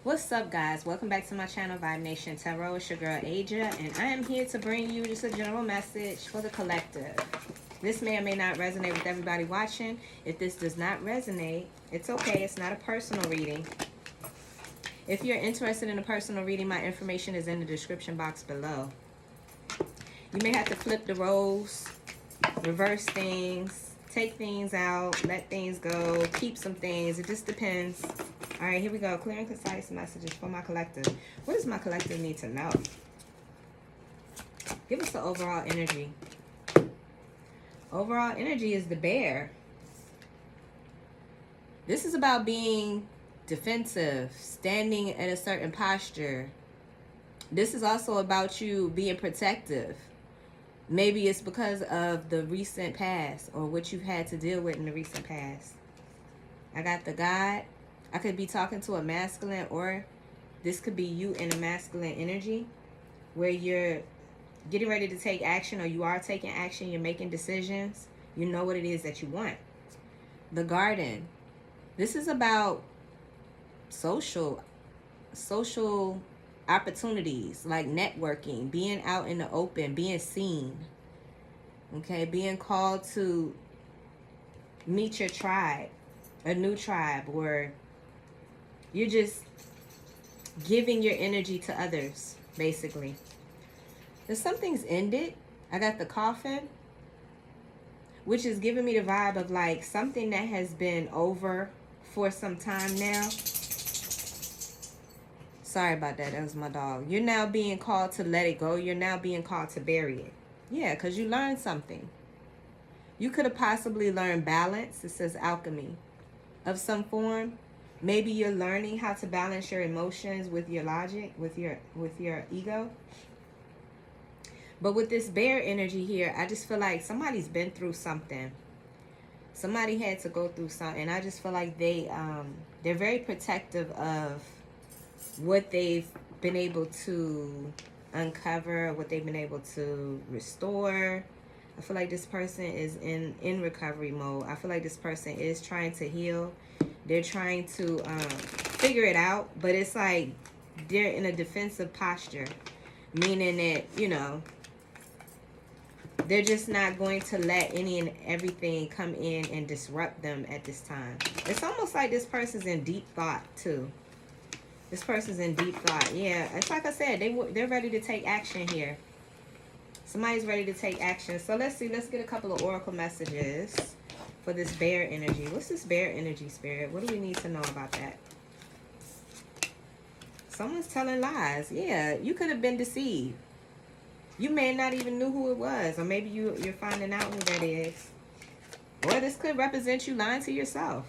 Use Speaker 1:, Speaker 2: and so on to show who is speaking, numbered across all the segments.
Speaker 1: What's up, guys? Welcome back to my channel, Vibe Nation Tarot. It's your girl Aja, and I am here to bring you just a general message for the collective. This may or may not resonate with everybody watching. If this does not resonate, it's okay. It's not a personal reading. If you're interested in a personal reading, my information is in the description box below. You may have to flip the roles, reverse things, take things out, let things go, keep some things. It just depends. All right, here we go. Clear and concise messages for my collective. What does my collective need to know? Give us the overall energy. Overall energy is the bear. This is about being defensive, standing in a certain posture. This is also about you being protective. Maybe it's because of the recent past or what you've had to deal with in the recent past. I got the God. I could be talking to a masculine, or this could be you in a masculine energy where you're getting ready to take action, or you are taking action. You're making decisions. You know what it is that you want. The Garden. This is about social opportunities, like networking, being out in the open, being seen. Okay, being called to meet your tribe, a new tribe, or you're just giving your energy to others, basically. There's something's ended. I got the Coffin, which is giving me the vibe of like something that has been over for some time now. Sorry about that. That was my dog. You're now being called to let it go. You're now being called to bury it. Yeah, because you learned something. You could have possibly learned balance. It says alchemy of some form. Maybe you're learning how to balance your emotions with your logic, with your ego. But with this bear energy here, I just feel like somebody's been through something. Somebody had to go through something. I just feel like they're very protective of what they've been able to uncover, what they've been able to restore. I feel like this person is in recovery mode. I feel like this person is trying to heal. They're trying to figure it out, but it's like they're in a defensive posture, meaning that, you know, they're just not going to let any and everything come in and disrupt them at this time. It's almost like this person's in deep thought too. This person's in deep thought. Yeah, it's like I said, they're ready to take action here. Somebody's ready to take action. So let's see. Let's get a couple of oracle messages for this bear energy. What's this bear energy, Spirit? What do we need to know about that? Someone's telling lies. Yeah, you could have been deceived. You may not even knew who it was, or maybe you're finding out who that is. Or this could represent you lying to yourself.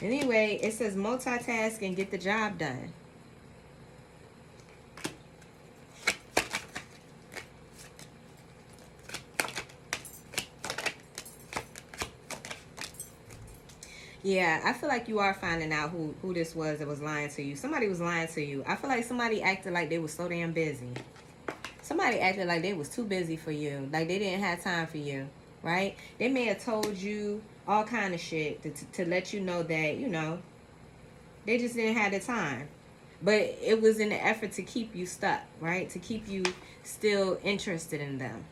Speaker 1: Anyway, it says multitask and get the job done. Yeah, I feel like you are finding out who this was that was lying to you. Somebody was lying to you. I feel like somebody acted like they were so damn busy. Somebody acted like they was too busy for you. Like they didn't have time for you, right? They may have told you all kind of shit to let you know that, you know, they just didn't have the time. But it was in the effort to keep you stuck, right? To keep you still interested in them.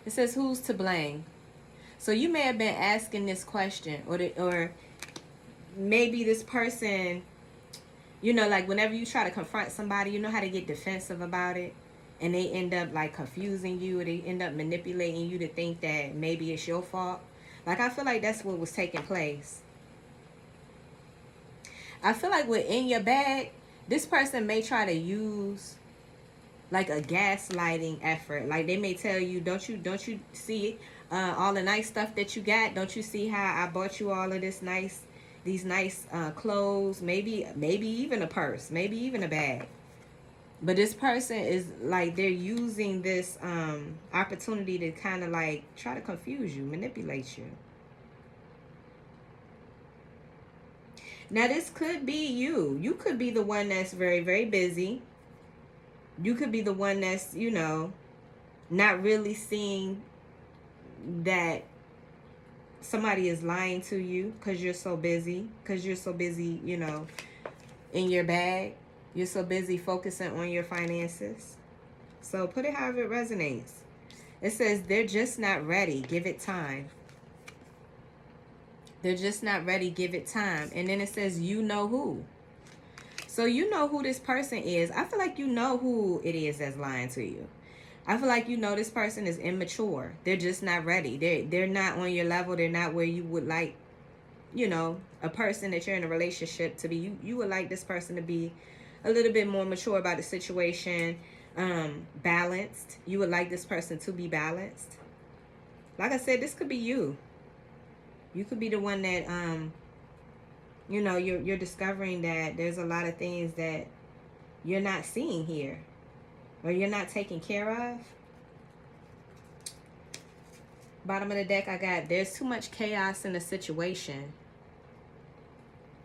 Speaker 1: It says, who's to blame? So you may have been asking this question, or maybe this person, you know, like whenever you try to confront somebody, you know how to get defensive about it, and they end up like confusing you, or they end up manipulating you to think that maybe it's your fault. Like I feel like that's what was taking place. I feel like within your bag, this person may try to use like a gaslighting effort. Like they may tell you, don't you see all the nice stuff that you got? Don't you see how I bought you all of these nice clothes? Maybe even a purse, maybe even a bag. But this person is like, they're using this opportunity to kind of like try to confuse you, manipulate you. Now this could be you. You could be the one that's very, very busy. You could be the one that's, you know, not really seeing that somebody is lying to you because you're so busy. Because you're so busy, you know, in your bag. You're so busy focusing on your finances. So put it however it resonates. It says they're just not ready. Give it time. They're just not ready. Give it time. And then it says you know who. So you know who this person is. I feel like you know who it is that's lying to you. I feel like you know this person is immature. They're just not ready. They're not on your level. They're not where you would like, you know, a person that you're in a relationship to be. You would like this person to be a little bit more mature about the situation, balanced. You would like this person to be balanced. Like I said, this could be you. You could be the one that, you know, you're discovering that there's a lot of things that you're not seeing here, or you're not taking care of. Bottom of the deck, I got there's too much chaos in the situation.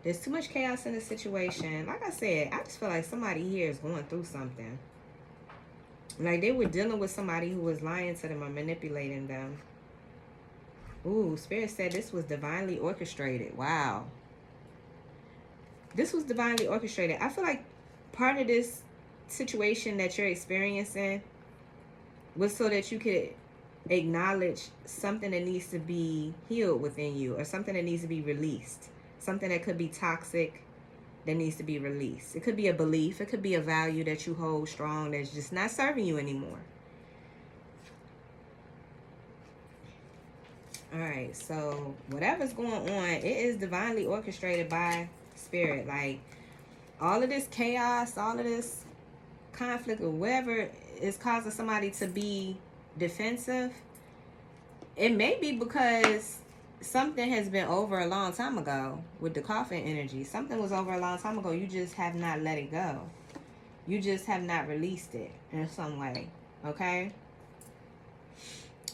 Speaker 1: There's too much chaos in the situation. Like I said, I just feel like somebody here is going through something. Like they were dealing with somebody who was lying to them or manipulating them. Ooh, Spirit said this was divinely orchestrated. Wow. This was divinely orchestrated. I feel like part of this situation that you're experiencing was so that you could acknowledge something that needs to be healed within you, or something that needs to be released. Something that could be toxic that needs to be released. It could be a belief. It could be a value that you hold strong that's just not serving you anymore. All right, so whatever's going on, it is divinely orchestrated by Spirit. Like all of this chaos, all of this conflict, or whatever is causing somebody to be defensive, it may be because something has been over a long time ago with the coffin energy. Something was over a long time ago. You just have not let it go. You just have not released it in some way. Okay?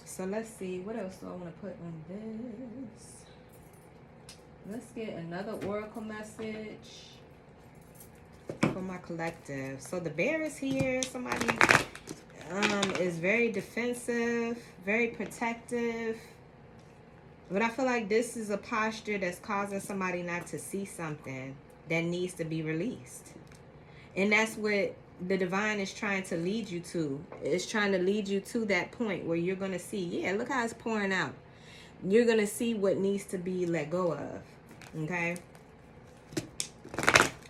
Speaker 1: So let's see. What else do I want to put on this? Let's get another oracle message for my collective. So the bear is here. Somebody is very defensive, very protective. But I feel like this is a posture that's causing somebody not to see something that needs to be released. And that's what the divine is trying to lead you to. It's trying to lead you to that point where you're going to see, yeah, look how it's pouring out. You're going to see what needs to be let go of. Okay?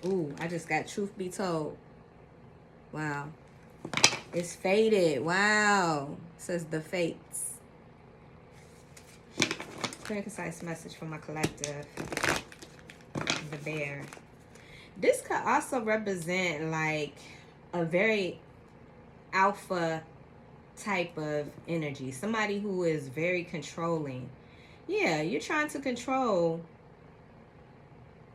Speaker 1: Ooh, I just got truth be told. Wow. It's faded. Wow. It says the fates. Clear and concise message from my collective. The bear. This could also represent like a very alpha type of energy. Somebody who is very controlling. Yeah, you're trying to control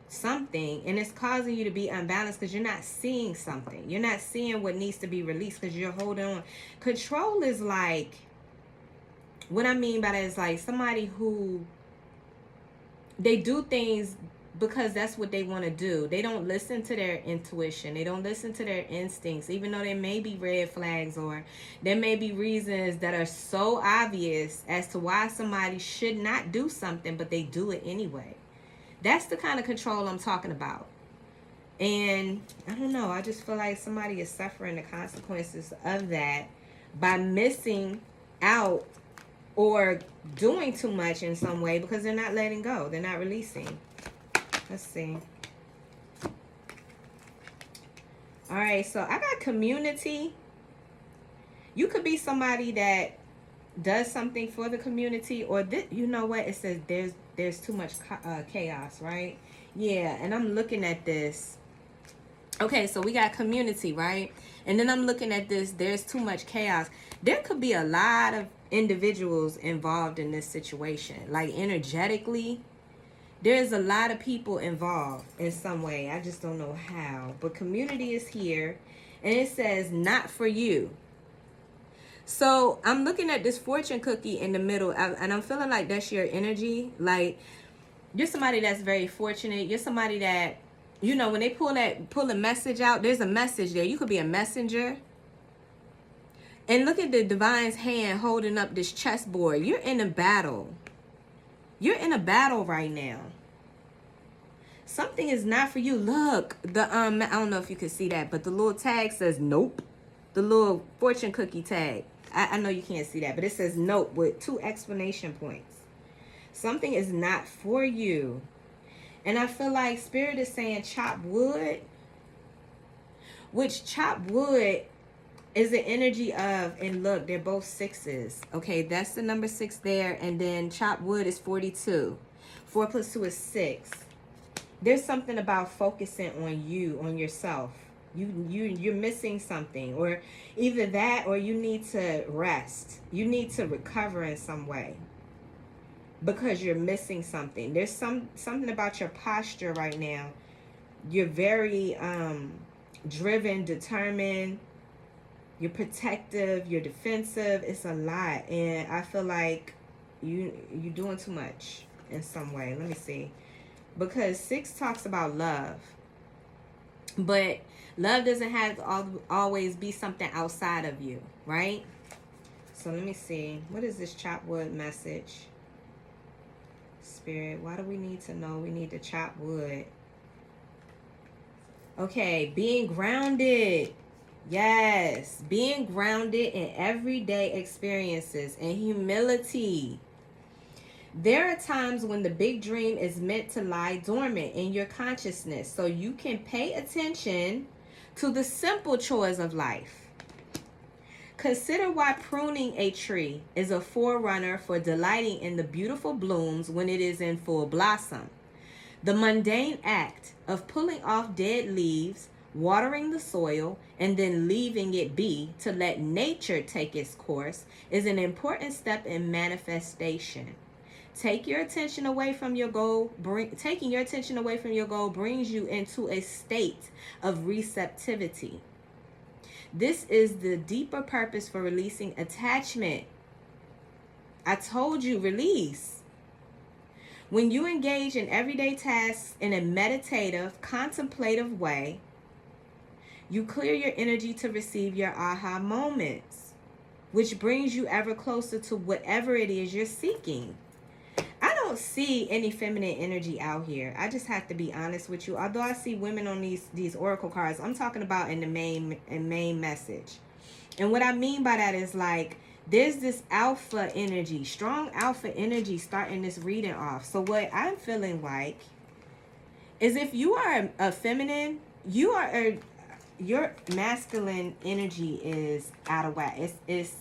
Speaker 1: something, and it's causing you to be unbalanced because you're not seeing something. You're not seeing what needs to be released because you're holding on. Control is like, what I mean by that is like somebody who, they do things because that's what they want to do. They don't listen to their intuition. They don't listen to their instincts, even though there may be red flags or there may be reasons that are so obvious as to why somebody should not do something, but they do it anyway. That's the kind of control I'm talking about. And I don't know, I just feel like somebody is suffering the consequences of that by missing out or doing too much in some way because they're not letting go. They're not releasing. Let's see. All right, so I got community. You could be somebody that does something for the community, or you know what? It says there's too much chaos, right? Yeah, and I'm looking at this. Okay, so we got community, right? And then I'm looking at this. There's too much chaos. There could be a lot of individuals involved in this situation. Like energetically, there's a lot of people involved in some way. I just don't know how. But community is here. And it says, not for you. So I'm looking at this fortune cookie in the middle. And I'm feeling like that's your energy. Like, you're somebody that's very fortunate. You're somebody that, you know, when they pull a message out, there's a message there. You could be a messenger. And look at the divine's hand holding up this chessboard. You're in a battle. You're in a battle right now. Something is not for you. Look, the I don't know if you can see that, but the little tag says nope. The little fortune cookie tag. I know you can't see that, but it says nope with 2 exclamation points. Something is not for you. And I feel like Spirit is saying chop wood, which chop wood is the energy of, and look, they're both 6s. Okay, that's the number 6 there. And then chop wood is 42. 4 plus 2 is 6. There's something about focusing on you, on yourself. You're missing something, or either that, or you need to rest. You need to recover in some way because you're missing something. There's something about your posture right now. You're very driven, determined. You're protective. You're defensive. It's a lot, and I feel like you're doing too much in some way. Let me see. Because 6 talks about love, but love doesn't have to always be something outside of you, right? So let me see. What is this chop wood message? Spirit, why do we need to know we need to chop wood? Okay, being grounded. Yes, being grounded in everyday experiences and humility. There are times when the big dream is meant to lie dormant in your consciousness so you can pay attention to the simple chores of life. Consider why pruning a tree is a forerunner for delighting in the beautiful blooms when it is in full blossom. The mundane act of pulling off dead leaves, watering the soil, and then leaving it be to let nature take its course is an important step in manifestation. Taking your attention away from your goal brings you into a state of receptivity. This is the deeper purpose for releasing attachment. I told you, release. When you engage in everyday tasks in a meditative, contemplative way, you clear your energy to receive your aha moments, which brings you ever closer to whatever it is you're seeking. I don't see any feminine energy out here. I just have to be honest with you. Although I see women on these oracle cards, I'm talking about in the main message. And what I mean by that is like there's this alpha energy, strong alpha energy starting this reading off. So what I'm feeling like is if you are a feminine, your masculine energy is out of whack. It's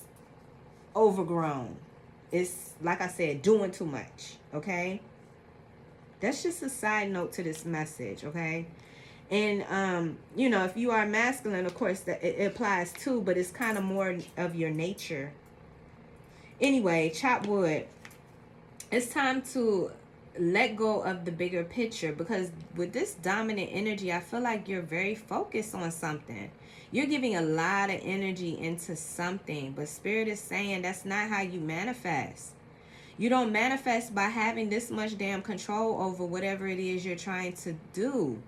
Speaker 1: overgrown. It's, like I said, doing too much, okay? That's just a side note to this message, okay? And, if you are masculine, of course, that it applies too, but it's kind of more of your nature. Anyway, chop wood. It's time to let go of the bigger picture because with this dominant energy, I feel like you're very focused on something. You're giving a lot of energy into something, but Spirit is saying that's not how you manifest. You don't manifest by having this much damn control over whatever it is you're trying to do.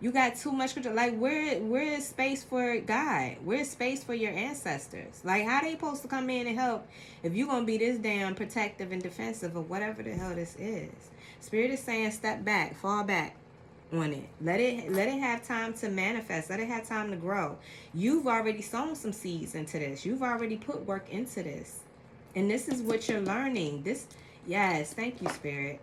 Speaker 1: You got too much control. Like, where is space for God? Where is space for your ancestors? Like, how they supposed to come in and help if you're going to be this damn protective and defensive of whatever the hell this is? Spirit is saying step back, fall back on it. Let it have time to manifest. Let it have time to grow. You've already sown some seeds into this. You've already put work into this. And this is what you're learning. Yes, thank you, Spirit.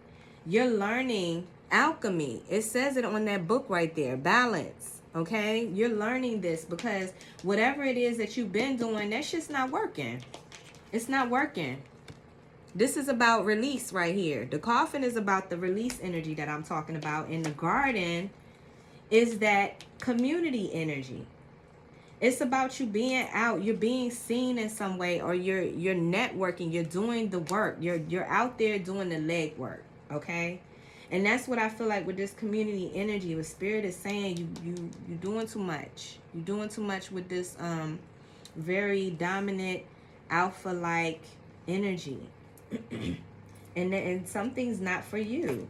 Speaker 1: You're learning alchemy. It says it on that book right there. Balance. Okay? You're learning this because whatever it is that you've been doing, that shit's not working. It's not working. This is about release right here. The coffin is about the release energy that I'm talking about. And the garden is that community energy. It's about you being out. You're being seen in some way, or you're networking. You're doing the work. You're out there doing the leg work. Okay? And that's what I feel like with this community energy. What Spirit is saying, you're doing too much. You're doing too much with this very dominant alpha-like energy. and something's not for you.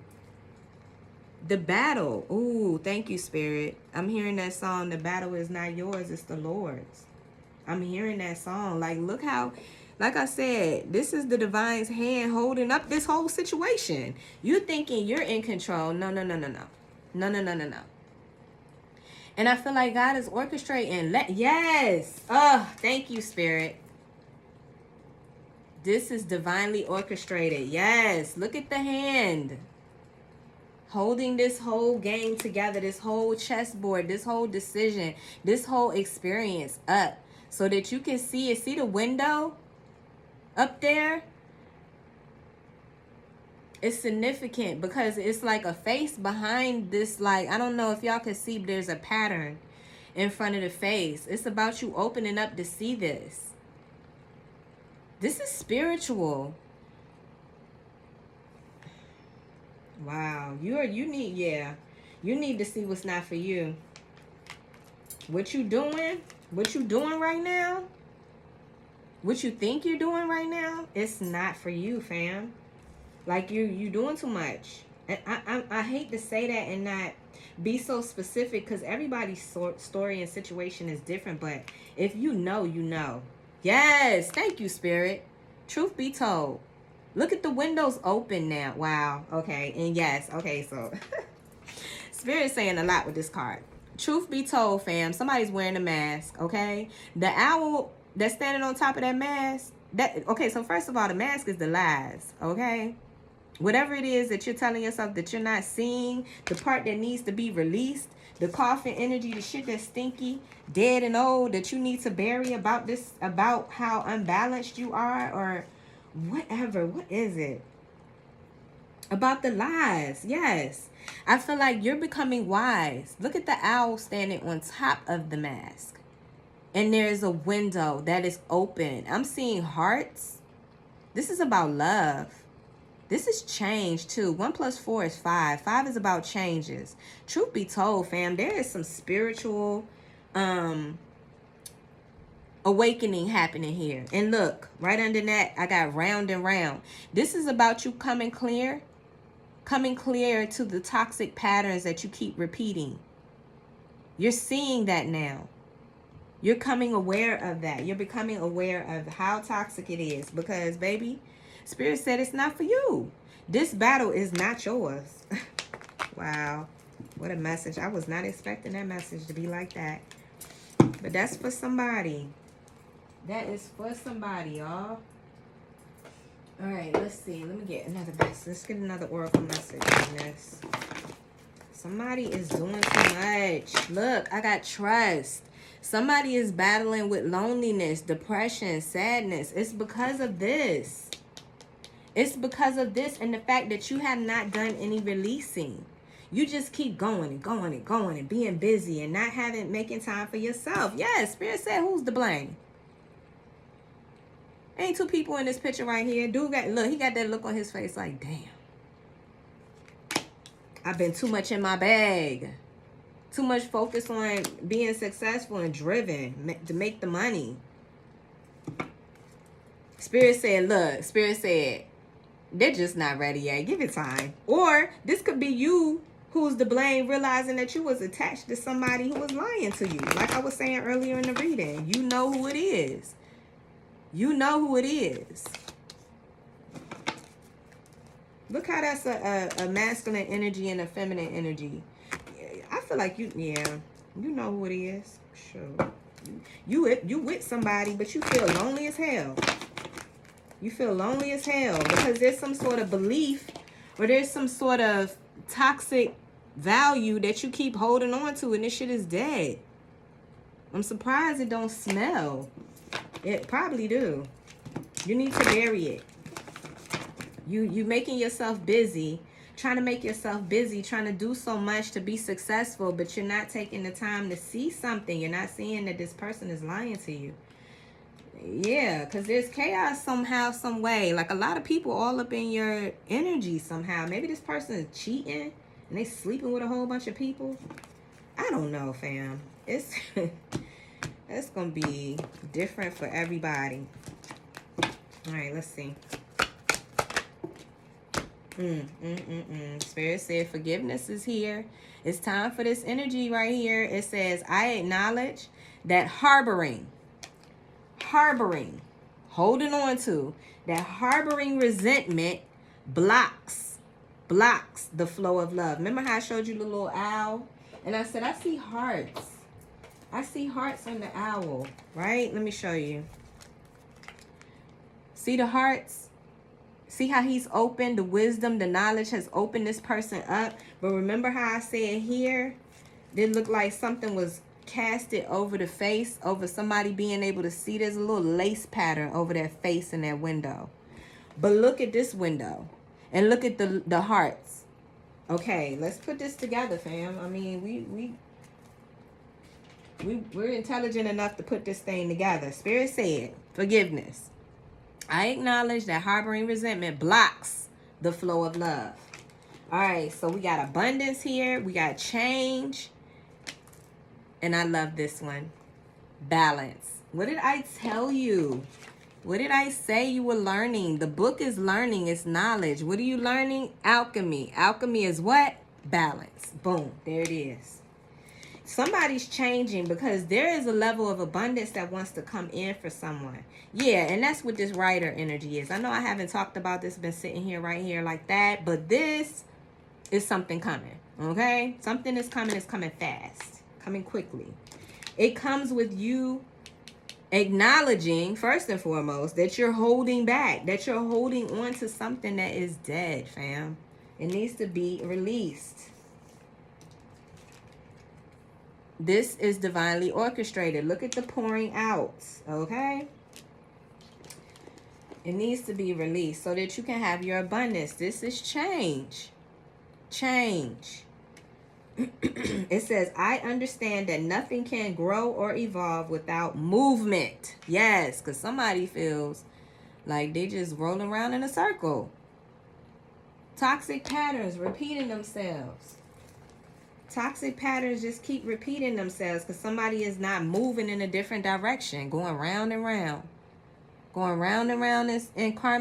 Speaker 1: The battle. Ooh, thank you, Spirit. I'm hearing that song. The battle is not yours, it's the Lord's. I'm hearing that song. Like, look how, like I said, this is the divine's hand holding up this whole situation. You're thinking you're in control. No. No, no, no, no, no. And I feel like God is orchestrating. Yes. Oh, thank you, Spirit. This is divinely orchestrated. Yes. Look at the hand. Holding this whole game together, this whole chessboard, this whole decision, this whole experience up so that you can see it. See the window up there? It's significant because it's like a face behind this. Like, I don't know if y'all can see, but there's a pattern in front of the face. It's about you opening up to see this. This is spiritual. Wow. You need to see what's not for you. What you doing right now, what you think you're doing right now, it's not for you, fam. Like you doing too much. And I hate to say that and not be so specific because everybody's story and situation is different. But if you know, you know. Yes, thank you, Spirit. Truth be told, look at the windows open now. Wow. Okay. And yes. Okay. So Spirit's saying a lot with this card. Truth be told, fam, somebody's wearing a mask. Okay. The owl that's standing on top of that mask. Okay. So first of all, the mask is the lies. Okay. Whatever it is that you're telling yourself that you're not seeing, the part that needs to be released, the coffin energy, the shit that's stinky, dead and old that you need to bury about this, about how unbalanced you are, or whatever. What is it? About the lies. Yes. I feel like you're becoming wise. Look at the owl standing on top of the mask. And there's a window that is open. I'm seeing hearts. This is about love. This is change too. 1 + 4 is 5. 5 is about changes. Truth be told, fam, there is some spiritual awakening happening here. And look, right under that, I got round and round. This is about you coming clear to the toxic patterns that you keep repeating. You're seeing that now. You're coming aware of that. You're becoming aware of how toxic it is because, baby, Spirit said it's not for you. This battle is not yours. Wow. What a message. I was not expecting that message to be like that. But that's for somebody. That is for somebody, y'all. All right, let's see. Let me get another message. Let's get another oracle message on this. Somebody is doing too much. Look, I got trust. Somebody is battling with loneliness, depression, sadness. It's because of this. It's because of this and the fact that you have not done any releasing. You just keep going and going and going and being busy and not making time for yourself. Yes, Spirit said, who's to blame? Ain't two people in this picture right here. Dude he got that look on his face like, damn. I've been too much in my bag. Too much focus on being successful and driven to make the money. Spirit said, look, Spirit said, they're just not ready yet. Give it time. Or this could be you who's to blame, realizing that you was attached to somebody who was lying to you. Like I was saying earlier in the reading, you know who it is. You know who it is. Look how that's a masculine energy and a feminine energy. I feel like you know who it is. Sure. You with somebody, but you feel lonely as hell. You feel lonely as hell because there's some sort of belief or there's some sort of toxic value that you keep holding on to, and this shit is dead. I'm surprised it don't smell. It probably do. You need to bury it. You making yourself busy, trying to make yourself busy, trying to do so much to be successful, but you're not taking the time to see something. You're not seeing that this person is lying to you. Yeah, because there's chaos somehow, some way. Like a lot of people all up in your energy somehow. Maybe this person is cheating and they sleeping with a whole bunch of people. I don't know, fam. It's going to be different for everybody. All right, let's see. Spirit said forgiveness is here. It's time for this energy right here. It says, I acknowledge that harboring, holding on to, that harboring resentment blocks blocks the flow of love. Remember how I showed you the little owl? And I said, I see hearts. I see hearts on the owl, right? Let me show you. See the hearts? See how he's opened the wisdom, the knowledge has opened this person up. But remember how I said here, it looked like something was casted over the face, over somebody being able to see. There's a little lace pattern over their face in that window. But look at this window and look at the hearts. Okay, let's put this together, fam. I mean, we're intelligent enough to put this thing together. Spirit said, forgiveness. I acknowledge that harboring resentment blocks the flow of love. All right, so we got abundance here. We got change. And I love this one. Balance. What did I tell you? What did I say you were learning? The book is learning. It's knowledge. What are you learning? Alchemy. Alchemy is what? Balance. Boom. There it is. Somebody's changing because there is a level of abundance that wants to come in for someone. Yeah, and that's what this writer energy is. I know I haven't talked about this, been sitting here right here like that, but this is something coming, okay? Something is coming. It's coming fast, coming quickly. It comes with you acknowledging, first and foremost, that you're holding back, that you're holding on to something that is dead, fam. It needs to be released. This is divinely orchestrated. Look at the pouring out, okay? It needs to be released so that you can have your abundance. This is change. Change. It says, I understand that nothing can grow or evolve without movement. Yes, because somebody feels like they just rolling around in a circle. Toxic patterns repeating themselves. Toxic patterns just keep repeating themselves because somebody is not moving in a different direction, going round and round. Going round and round in karma.